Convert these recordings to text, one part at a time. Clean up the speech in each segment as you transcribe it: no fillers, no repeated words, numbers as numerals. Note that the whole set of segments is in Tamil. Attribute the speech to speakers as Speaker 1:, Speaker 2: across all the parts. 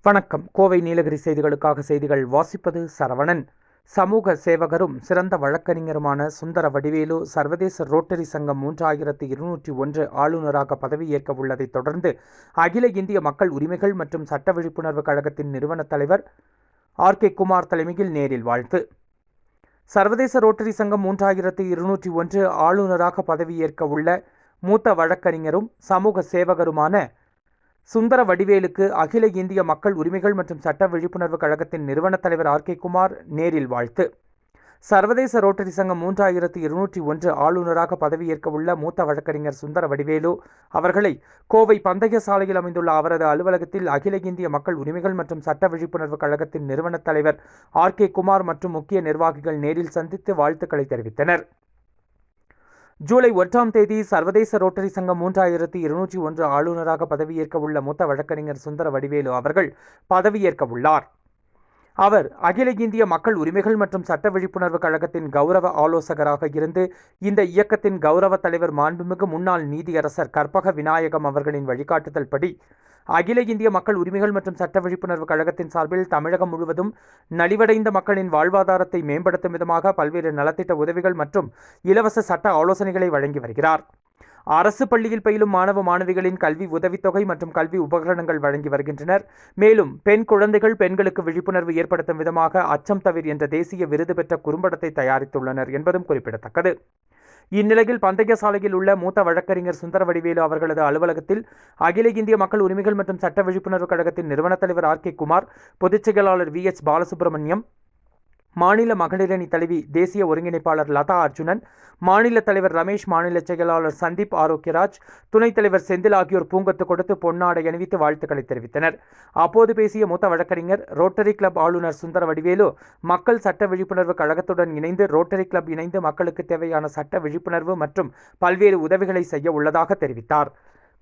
Speaker 1: வணக்கம். கோவை நீலகிரி செய்திகளுக்காக செய்திகள் வாசிப்பது சரவணன். சமூக சேவகரும் சிறந்த வழக்கறிஞருமான சுந்தர வடிவேலு சர்வதேச ரோட்டரி சங்கம் 3201 ஆளுநராக பதவியேற்க உள்ளதைத் தொடர்ந்து அகில இந்திய மக்கள் உரிமைகள் மற்றும் சட்ட விழிப்புணர்வு கழகத்தின் நிறுவன தலைவர் R.K. குமார் தலைமையில் நேரில் வாழ்த்து. சர்வதேச ரோட்டரி சங்கம் 3201 ஆளுநராக பதவியேற்க உள்ள மூத்த வழக்கறிஞரும் சமூக சேவகருமான சுந்தர வடிவேலுக்கு அகில இந்திய மக்கள் உரிமைகள் மற்றும் சட்ட விழிப்புணர்வு கழகத்தின் நிறுவன தலைவர் R.K. குமார் நேரில் வாழ்த்து. சர்வதேச ரோட்டரி சங்கம் 3201 ஆளுநராக பதவியேற்க உள்ள மூத்த வழக்கறிஞர் சுந்தர வடிவேலு அவர்களை கோவை பந்தய சாலையில் அமைந்துள்ள அவரது அலுவலகத்தில் அகில இந்திய மக்கள் உரிமைகள் மற்றும் சட்ட விழிப்புணர்வு கழகத்தின் நிறுவன தலைவர் R.K. குமார் மற்றும் முக்கிய நிர்வாகிகள் நேரில் சந்தித்து வாழ்த்துக்களை தெரிவித்தனர். ஜூலை 1ஆம் தேதி சர்வதேச ரோட்டரி சங்கம் 3201 ஆளுநராக பதவியேற்க உள்ள மூத்த வழக்கறிஞர் சுந்தர வடிவேலு அவர்கள் பதவியேற்க உள்ளார். அவர் அகில இந்திய மக்கள் உரிமைகள் மற்றும் சட்ட விழிப்புணர்வு கழகத்தின் கௌரவ ஆலோசகராக இருந்து இந்த இயக்கத்தின் கௌரவ தலைவர் மாண்புமிகு முன்னாள் நீதியரசர் கற்பக விநாயகம் அவர்களின் வழிகாட்டுதல் படி அகில இந்திய மக்கள் உரிமைகள் மற்றும் சட்ட விழிப்புணர்வு கழகத்தின் சார்பில் தமிழகம் முழுவதும் நலிவடைந்த மக்களின் வாழ்வாதாரத்தை மேம்படுத்தும் விதமாக பல்வேறு நலத்திட்ட உதவிகள் மற்றும் இலவச சட்ட ஆலோசனைகளை வழங்கி வருகிறார். அரசு பள்ளியில் பயிலும் மாணவ மாணவிகளின் கல்வி உதவித்தொகை மற்றும் கல்வி உபகரணங்கள் வழங்கி வருகின்றனர். மேலும் பெண் குழந்தைகள் பெண்களுக்கு விழிப்புணர்வு ஏற்படுத்தும் விதமாக அச்சம் தவிர் என்ற தேசிய விருது பெற்ற குறும்படத்தை தயாரித்துள்ளனர் என்பதும் குறிப்பிடத்தக்கது. இந்நிலையில் பந்தய சாலையில் உள்ள மூத்த வழக்கறிஞர் சுந்தர வடிவேலு அவர்களது அலுவலகத்தில் அகில இந்திய மக்கள் உரிமைகள் மற்றும் சட்ட விழிப்புணர்வு கழகத்தின் நிறுவன தலைவர் R.K. குமார், பொதுச் செயலாளர் V.H. பாலசுப்ரமணியம், மாநில மகளிரணி தலைவி தேசிய ஒருங்கிணைப்பாளர் லதா அர்ஜுனன், மாநில தலைவர் ரமேஷ், மாநில செயலாளர் சந்தீப் ஆரோக்கியராஜ், துணைத் தலைவர் செந்தில் ஆகியோர் பூங்கொத்து கொடுத்து பொன்னாடை அணிவித்து வாழ்த்துக்களை தெரிவித்தனர். அப்போது பேசிய மூத்த வழக்கறிஞர், ரோட்டரி கிளப் ஆளுநர் சுந்தர வடிவேலு மக்கள் சட்ட விழிப்புணர்வு கழகத்துடன் இணைந்து ரோட்டரி கிளப் இணைந்து மக்களுக்கு தேவையான சட்ட விழிப்புணர்வு மற்றும் பல்வேறு உதவிகளை செய்ய உள்ளதாக தெரிவித்தார்.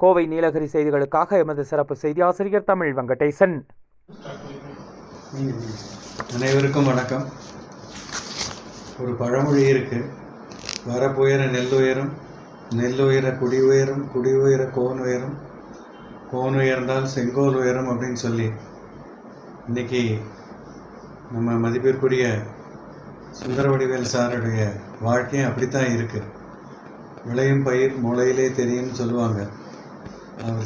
Speaker 1: கோவை நீலகிரி செய்திகளுக்காக எமது சிறப்பு செய்தி ஆசிரியர் தமிழ் வெங்கடேசன்.
Speaker 2: அனைவருக்கும் வணக்கம். ஒரு பழமொழி இருக்கு, வரப்புயர நெல்லுயரும், நெல்லுயர குடி உயரும், குடி உயர கோன் உயரும், கோன் உயர்ந்தால் செங்கோல் உயரும் அப்படின்னு சொல்லி இன்னைக்கு நம்ம மதிப்பிற்குரிய சுந்தர வடிவேல் சாருடைய வாழ்க்கையும் அப்படித்தான் இருக்கு. விளையும் பயிர் முளையிலே தெரியும்னு சொல்லுவாங்க. அவர்